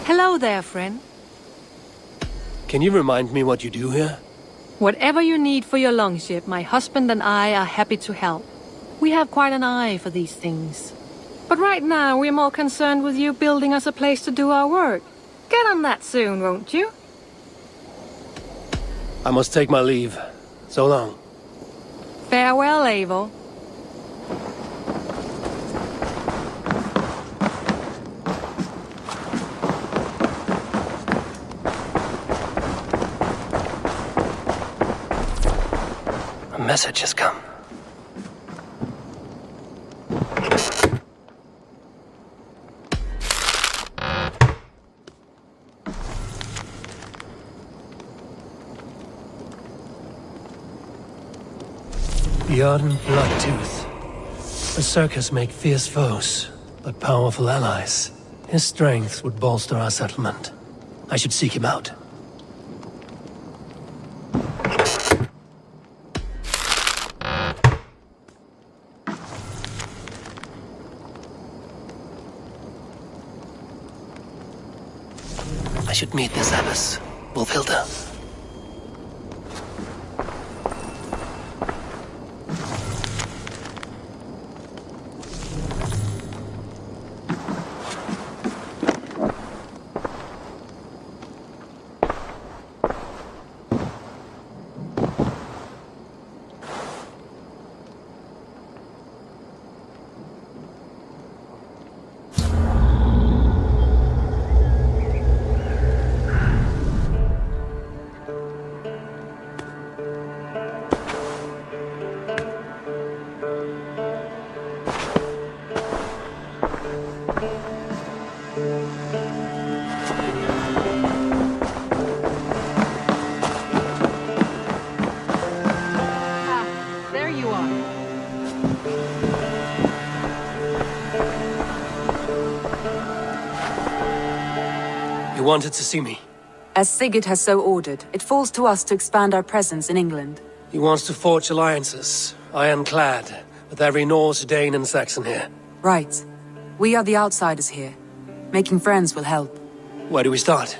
Hello there, friend. Can you remind me what you do here? Whatever you need for your longship, my husband and I are happy to help. We have quite an eye for these things. But right now, we're more concerned with you building us a place to do our work. Get on that soon, won't you? I must take my leave. So long. Farewell, Eivor. A message has come. Bjorn Bloodtooth. Berserkers make fierce foes, but powerful allies. His strength would bolster our settlement. I should seek him out. I should meet this abbess, Wolfhilda. You wanted to see me? As Sigurd has so ordered, it falls to us to expand our presence in England. He wants to forge alliances, ironclad, with every Norse, Dane and Saxon here. Right. We are the outsiders here. Making friends will help. Where do we start?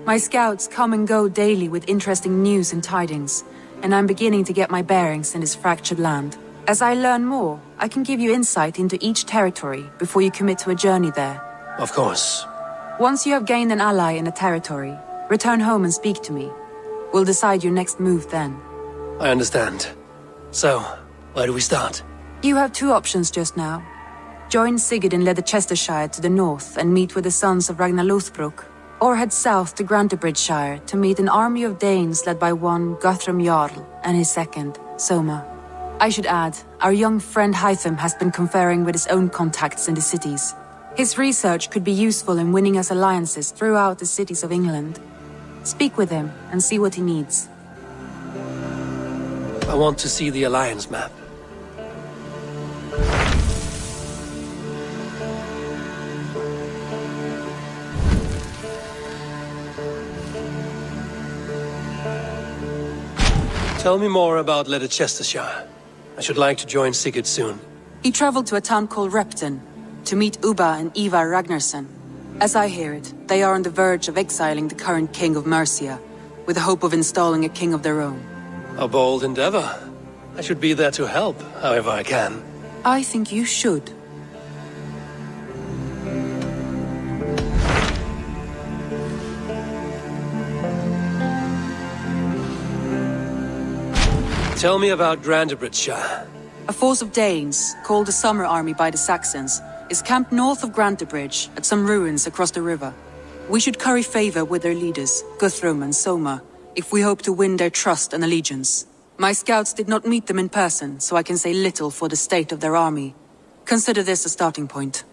My scouts come and go daily with interesting news and tidings, and I'm beginning to get my bearings in this fractured land. As I learn more, I can give you insight into each territory before you commit to a journey there. Of course. Once you have gained an ally in a territory, return home and speak to me. We'll decide your next move then. I understand. So, where do we start? You have two options just now. Join Sigurd in Leicestershire to the north and meet with the sons of Ragnar Lothbrok, or head south to Grantebridgesshire to meet an army of Danes led by one Guthrum Jarl and his second, Soma. I should add, our young friend Hytham has been conferring with his own contacts in the cities. His research could be useful in winning us alliances throughout the cities of England. Speak with him and see what he needs. I want to see the alliance map. Tell me more about Leicestershire. I should like to join Sigurd soon. He traveled to a town called Repton to meet Ubba and Ivar Ragnarsson. As I hear it, they are on the verge of exiling the current king of Mercia, with the hope of installing a king of their own. A bold endeavor. I should be there to help, however I can. I think you should. Tell me about Grantebridgesshire. A force of Danes, called the Summer Army by the Saxons, is camped north of Grantebridge at some ruins across the river. We should curry favor with their leaders, Guthrum and Soma, if we hope to win their trust and allegiance. My scouts did not meet them in person, so I can say little for the state of their army. Consider this a starting point.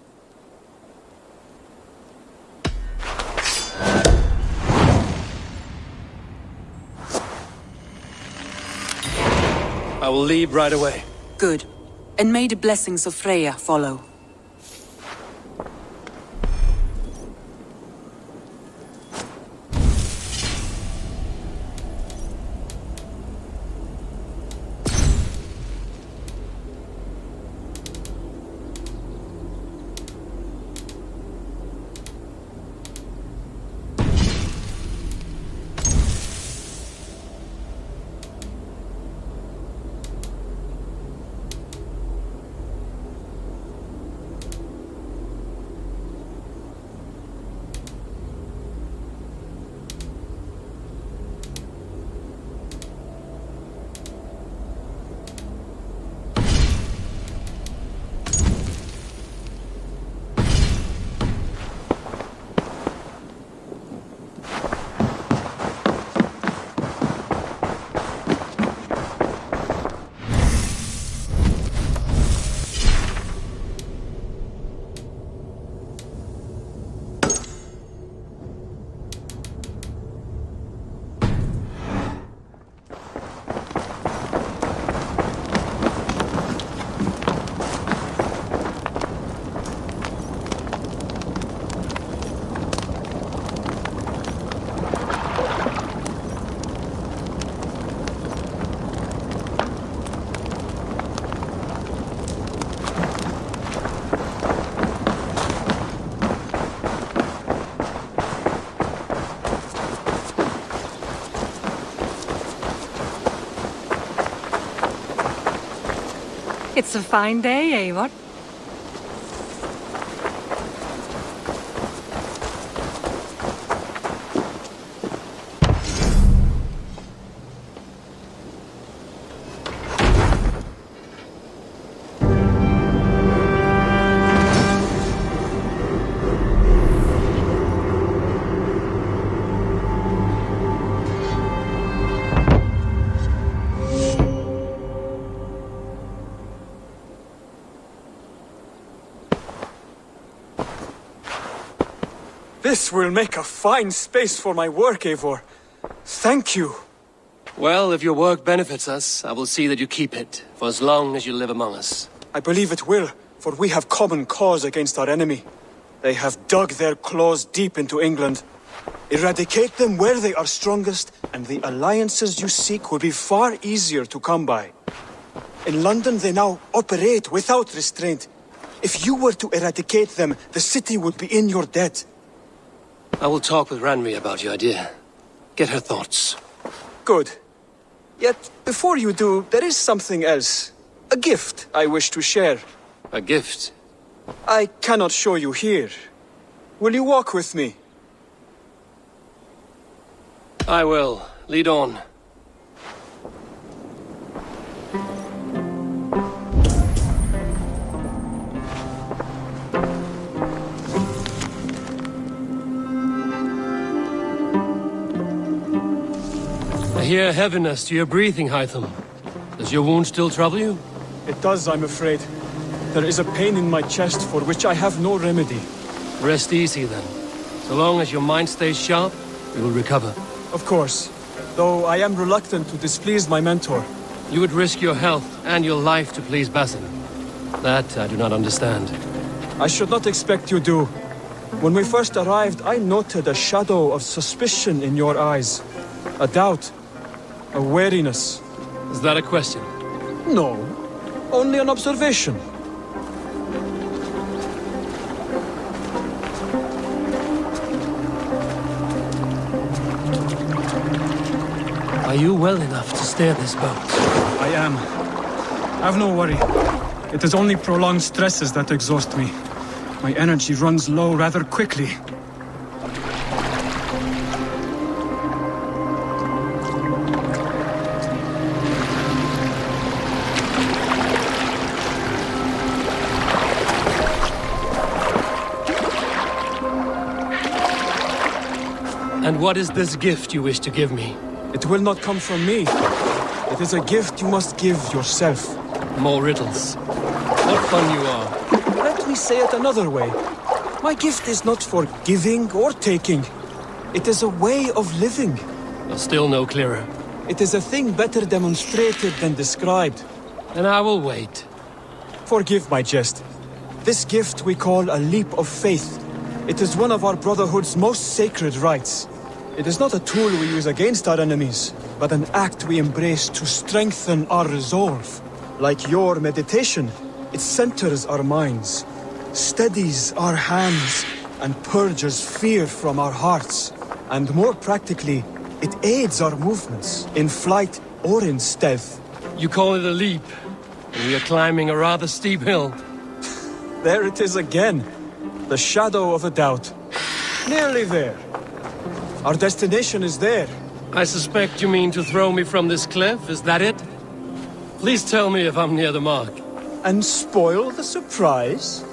I will leave right away. Good. And may the blessings of Freya follow. It's a fine day, Eivor. This will make a fine space for my work, Eivor. Thank you. Well, if your work benefits us, I will see that you keep it, for as long as you live among us. I believe it will, for we have common cause against our enemy. They have dug their claws deep into England. Eradicate them where they are strongest, and the alliances you seek will be far easier to come by. In London, they now operate without restraint. If you were to eradicate them, the city would be in your debt. I will talk with Randvi about your idea. Get her thoughts. Good. Yet, before you do, there is something else. A gift I wish to share. A gift? I cannot show you here. Will you walk with me? I will. Lead on. I hear heaviness to your breathing, Hytham. Does your wound still trouble you? It does, I'm afraid. There is a pain in my chest for which I have no remedy. Rest easy, then. So long as your mind stays sharp, you will recover. Of course. Though I am reluctant to displease my mentor. You would risk your health and your life to please Basin. That I do not understand. I should not expect you do. When we first arrived, I noted a shadow of suspicion in your eyes. A doubt. A wariness. Is that a question? No. Only an observation. Are you well enough to steer this boat? I am. Have no worry. It is only prolonged stresses that exhaust me. My energy runs low rather quickly. And what is this gift you wish to give me? It will not come from me. It is a gift you must give yourself. More riddles. What fun you are. Let me say it another way. My gift is not for giving or taking. It is a way of living. Still no clearer. It is a thing better demonstrated than described. Then I will wait. Forgive my jest. This gift we call a leap of faith. It is one of our Brotherhood's most sacred rites. It is not a tool we use against our enemies, but an act we embrace to strengthen our resolve. Like your meditation, it centers our minds, steadies our hands, and purges fear from our hearts. And more practically, it aids our movements, in flight or in stealth. You call it a leap, and we are climbing a rather steep hill. There it is again, the shadow of a doubt. Nearly there. Our destination is there. I suspect you mean to throw me from this cliff, is that it? Please tell me if I'm near the mark. And spoil the surprise?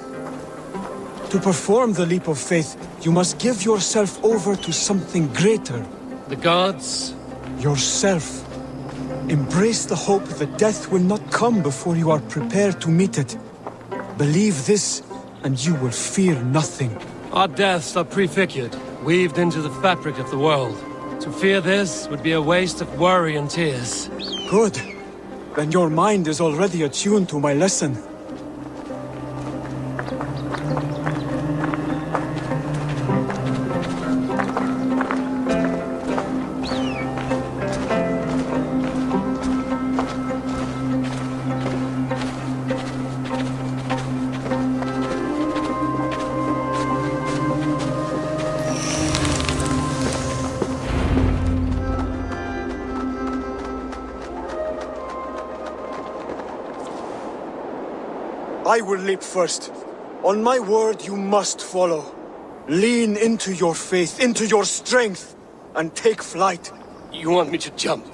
To perform the leap of faith, you must give yourself over to something greater. The gods? Yourself. Embrace the hope that death will not come before you are prepared to meet it. Believe this, and you will fear nothing. Our deaths are prefigured, weaved into the fabric of the world. To fear this would be a waste of worry and tears. Good. Then your mind is already attuned to my lesson. I will leap first. On my word, you must follow. Lean into your faith, into your strength, and take flight. You want me to jump?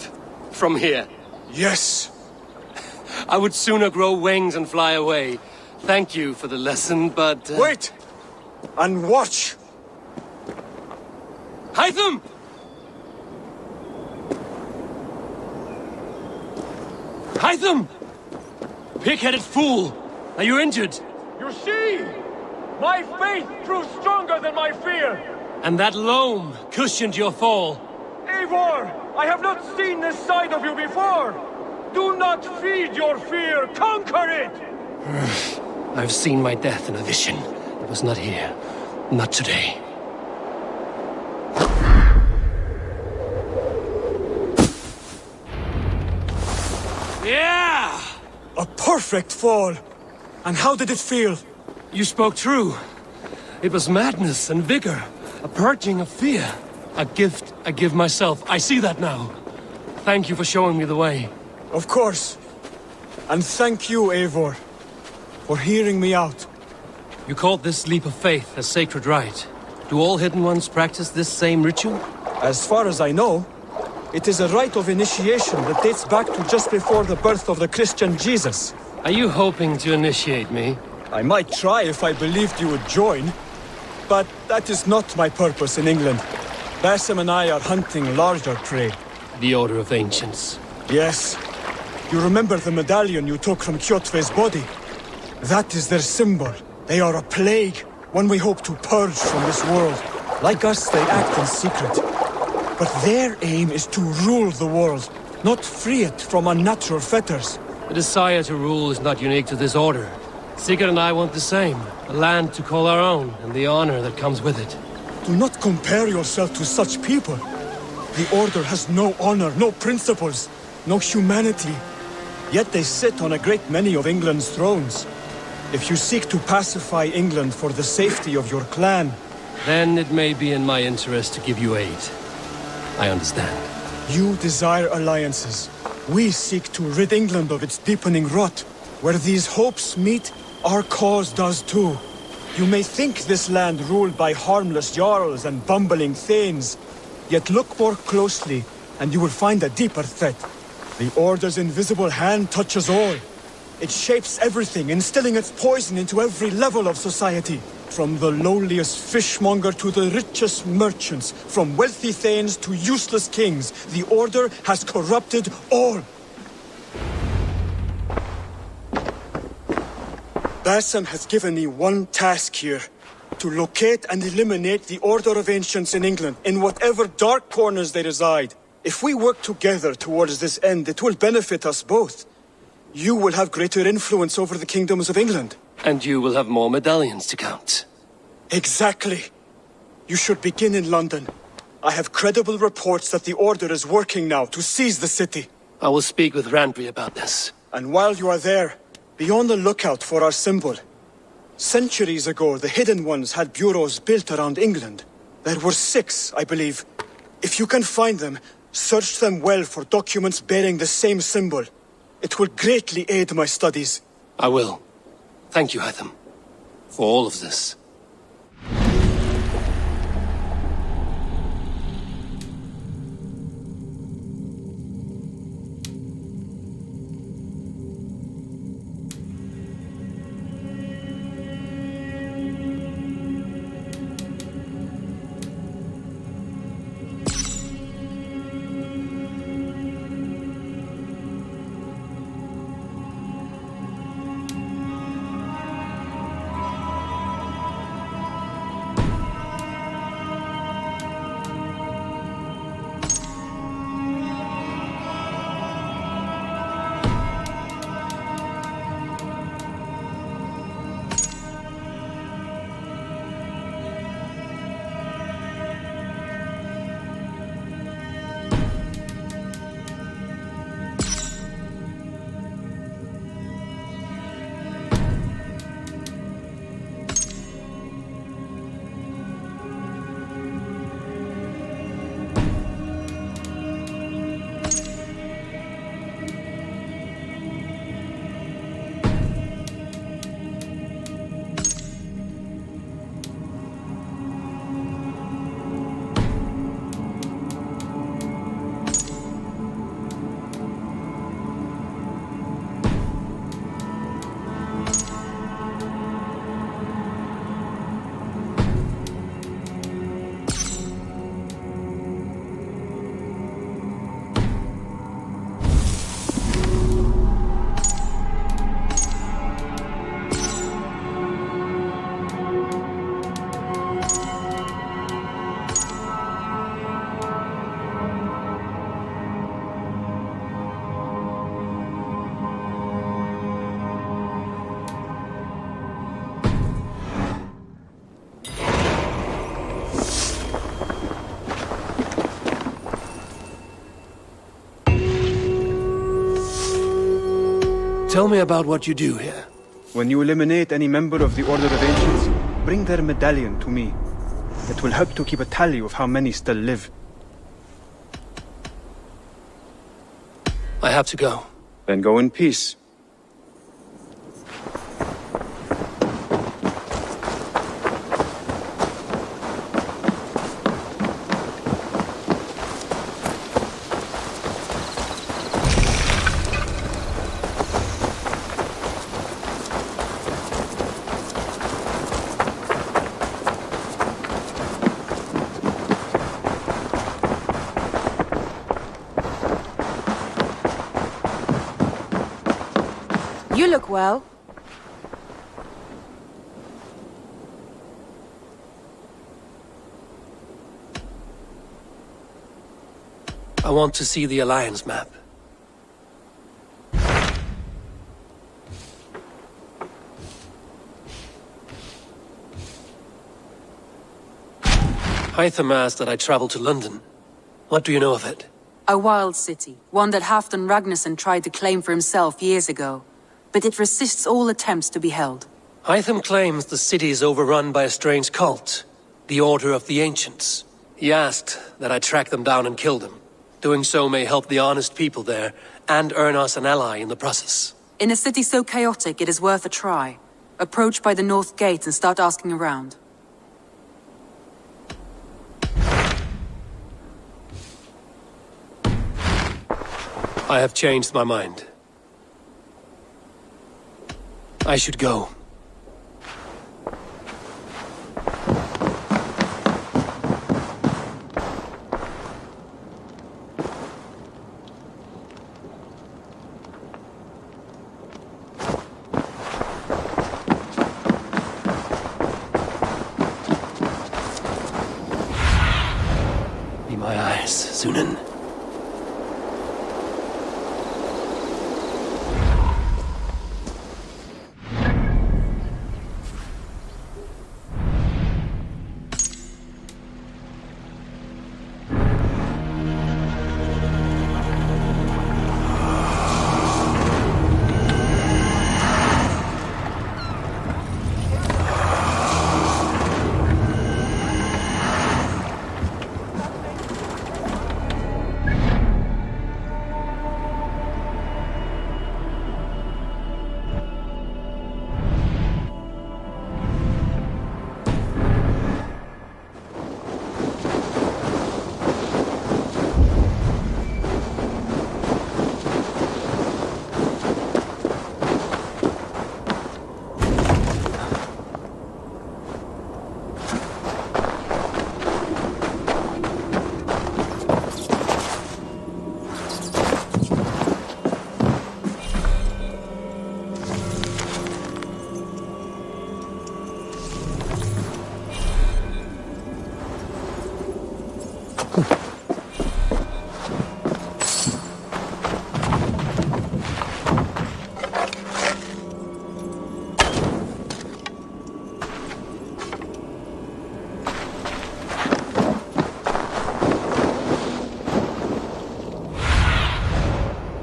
From here? Yes. I would sooner grow wings and fly away. Thank you for the lesson, but... Wait! And watch! Hytham! Hytham! Pig-headed fool! Are you injured? You see? My faith proved stronger than my fear! And that loam cushioned your fall. Eivor! I have not seen this side of you before! Do not feed your fear, conquer it! I've seen my death in a vision. It was not here. Not today. Yeah! A perfect fall! And how did it feel? You spoke true. It was madness and vigor. A purging of fear. A gift I give myself. I see that now. Thank you for showing me the way. Of course. And thank you, Eivor, for hearing me out. You called this leap of faith a sacred rite. Do all Hidden Ones practice this same ritual? As far as I know, it is a rite of initiation that dates back to just before the birth of the Christian Jesus. Are you hoping to initiate me? I might try if I believed you would join, but that is not my purpose in England. Basim and I are hunting larger prey. The Order of Ancients. Yes. You remember the medallion you took from Kjotve's body? That is their symbol. They are a plague, one we hope to purge from this world. Like us, they act in secret. But their aim is to rule the world, not free it from unnatural fetters. The desire to rule is not unique to this order. Sigurd and I want the same. A land to call our own, and the honor that comes with it. Do not compare yourself to such people. The Order has no honor, no principles, no humanity. Yet they sit on a great many of England's thrones. If you seek to pacify England for the safety of your clan... Then it may be in my interest to give you aid. I understand. You desire alliances. We seek to rid England of its deepening rot. Where these hopes meet, our cause does too. You may think this land ruled by harmless jarls and bumbling thanes. Yet look more closely, and you will find a deeper threat. The Order's invisible hand touches all. It shapes everything, instilling its poison into every level of society. From the lowliest fishmonger to the richest merchants, from wealthy thanes to useless kings, the Order has corrupted all. Basim has given me one task here. To locate and eliminate the Order of Ancients in England, in whatever dark corners they reside. If we work together towards this end, it will benefit us both. You will have greater influence over the kingdoms of England. And you will have more medallions to count. Exactly. You should begin in London. I have credible reports that the Order is working now to seize the city. I will speak with Randvi about this. And while you are there, be on the lookout for our symbol. Centuries ago, the Hidden Ones had bureaus built around England. There were 6, I believe. If you can find them, search them well for documents bearing the same symbol. It will greatly aid my studies. I will. Thank you, Hytham, for all of this. Tell me about what you do here. When you eliminate any member of the Order of Ancients, bring their medallion to me. It will help to keep a tally of how many still live. I have to go. Then go in peace. You look well. I want to see the Alliance map. Hytham asked that I travel to London. What do you know of it? A wild city, one that Halfdan Ragnarsson tried to claim for himself years ago. But it resists all attempts to be held. Hytham claims the city is overrun by a strange cult, the Order of the Ancients. He asked that I track them down and kill them. Doing so may help the honest people there, and earn us an ally in the process. In a city so chaotic, it is worth a try. Approach by the North Gate and start asking around. I have changed my mind. I should go. Be my eyes, Sunan.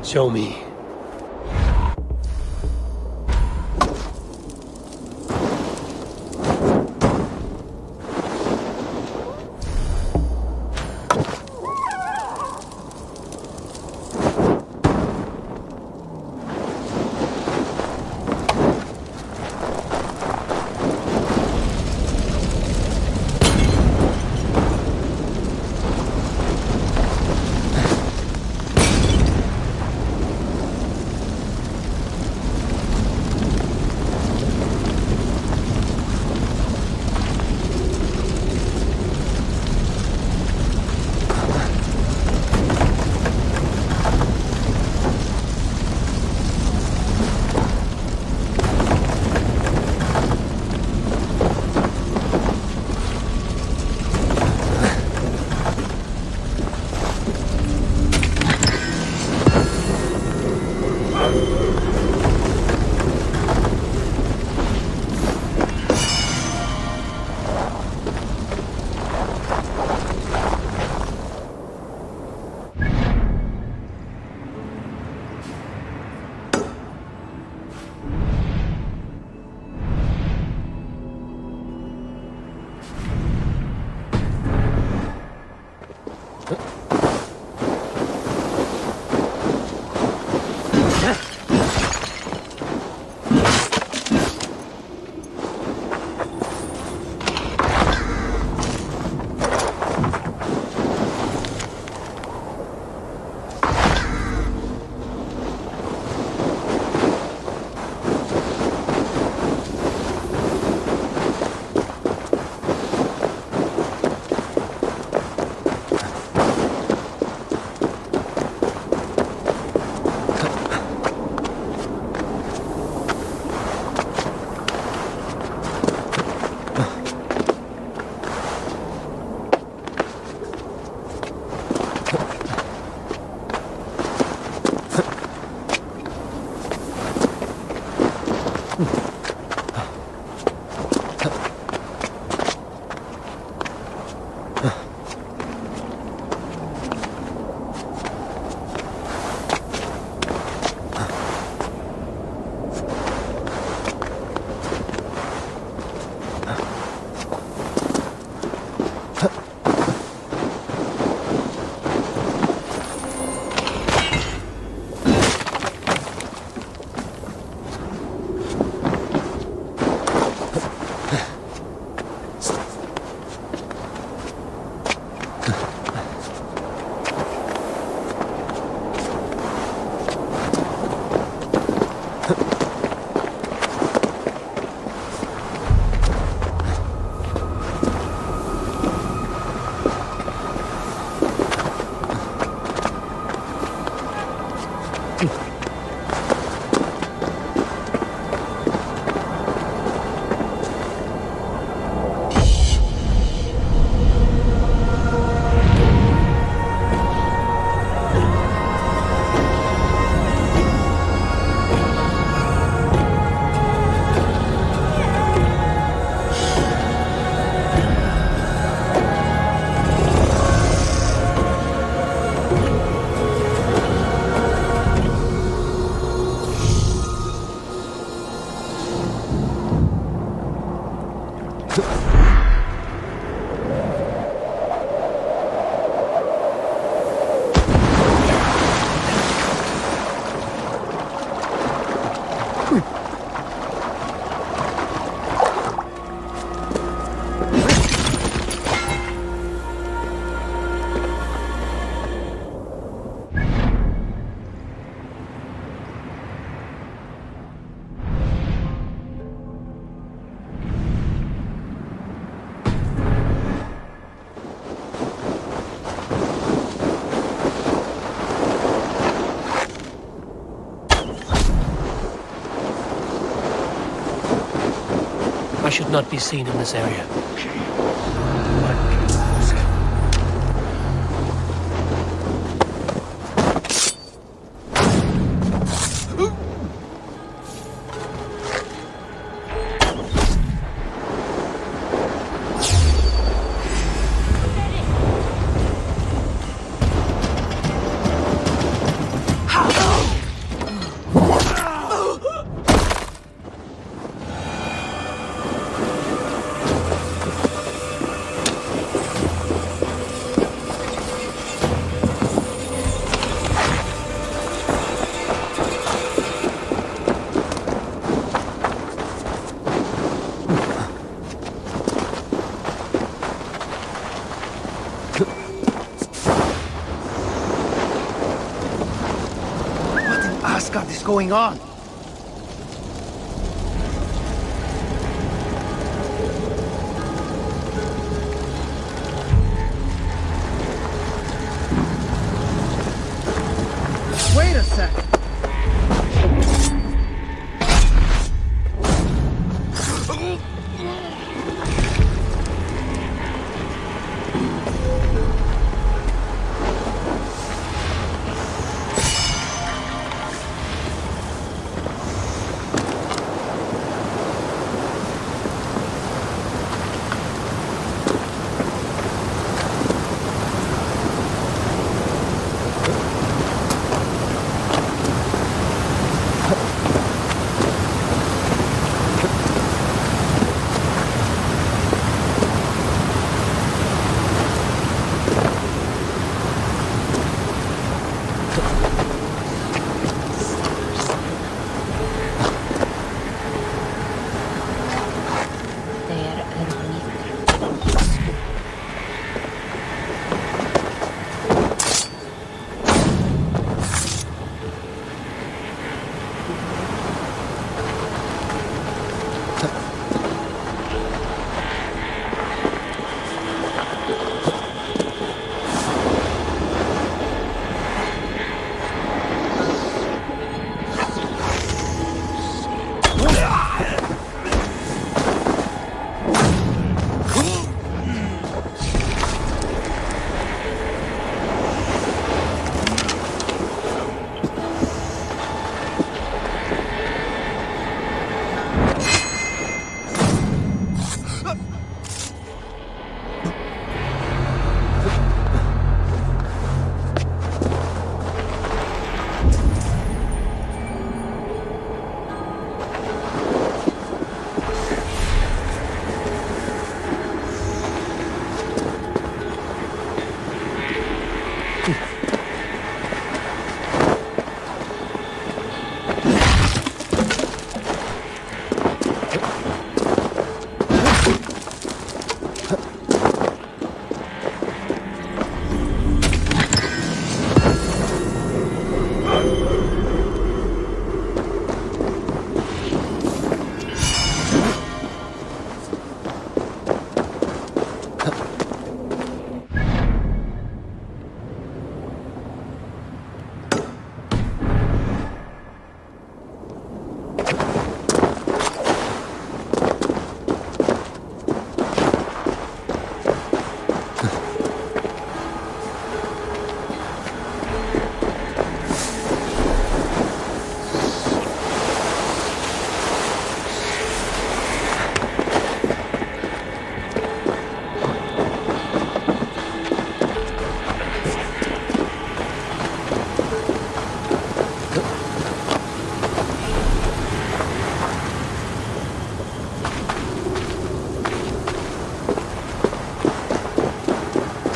Show me. I should not be seen in this area. Asgard is going on? Wait a sec.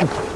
Huh.